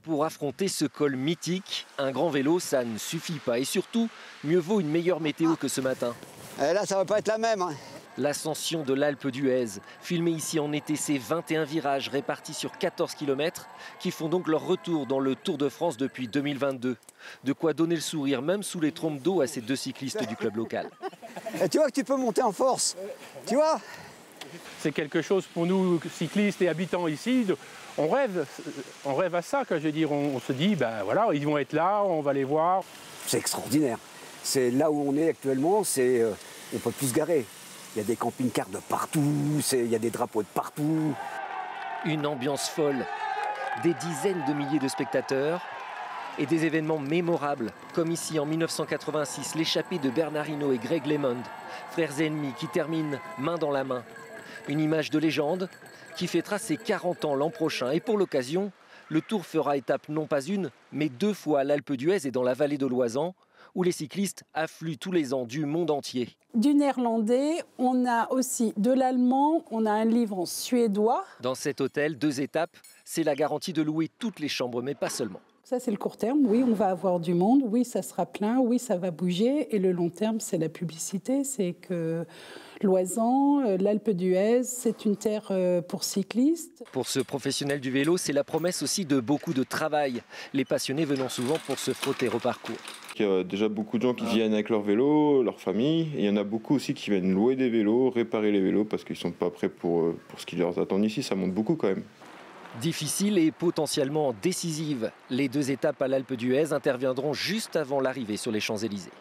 pour affronter ce col mythique. Un grand vélo, ça ne suffit pas. Et surtout, mieux vaut une meilleure météo que ce matin. Et là, ça va pas être la même. Hein. L'ascension de l'Alpe d'Huez, filmée ici en été, c'est 21 virages répartis sur 14 km qui font donc leur retour dans le Tour de France depuis 2022. De quoi donner le sourire même sous les trompes d'eau à ces deux cyclistes du club local. Et tu vois que tu peux monter en force, tu vois. C'est quelque chose pour nous, cyclistes et habitants ici. On rêve à ça, je veux dire. On se dit, ben voilà, ils vont être là, on va les voir. C'est extraordinaire. C'est là où on est actuellement, on ne peut plus se garer. Il y a des camping-cars de partout, il y a des drapeaux de partout. Une ambiance folle, des dizaines de milliers de spectateurs et des événements mémorables, comme ici en 1986, l'échappée de Bernard Hinault et Greg LeMond, frères ennemis qui terminent main dans la main. Une image de légende qui fêtera ses 40 ans l'an prochain. Et pour l'occasion, le Tour fera étape non pas une, mais 2 fois à l'Alpe d'Huez et dans la vallée de l'Oisans, où les cyclistes affluent tous les ans du monde entier. Du néerlandais, on a aussi de l'allemand, on a un livre en suédois. Dans cet hôtel, 2 étapes, c'est la garantie de louer toutes les chambres, mais pas seulement. Ça, c'est le court terme. Oui, on va avoir du monde. Oui, ça sera plein. Oui, ça va bouger. Et le long terme, c'est la publicité. C'est que l'Oisans, l'Alpe d'Huez, c'est une terre pour cyclistes. Pour ce professionnel du vélo, c'est la promesse aussi de beaucoup de travail. Les passionnés venant souvent pour se frotter au parcours. Il y a déjà beaucoup de gens qui viennent avec leur vélo, leur famille. Et il y en a beaucoup aussi qui viennent louer des vélos, réparer les vélos parce qu'ils ne sont pas prêts pour ce qui leur attend ici. Ça monte beaucoup quand même. Difficile et potentiellement décisive. Les 2 étapes à l'Alpe d'Huez interviendront juste avant l'arrivée sur les Champs-Élysées.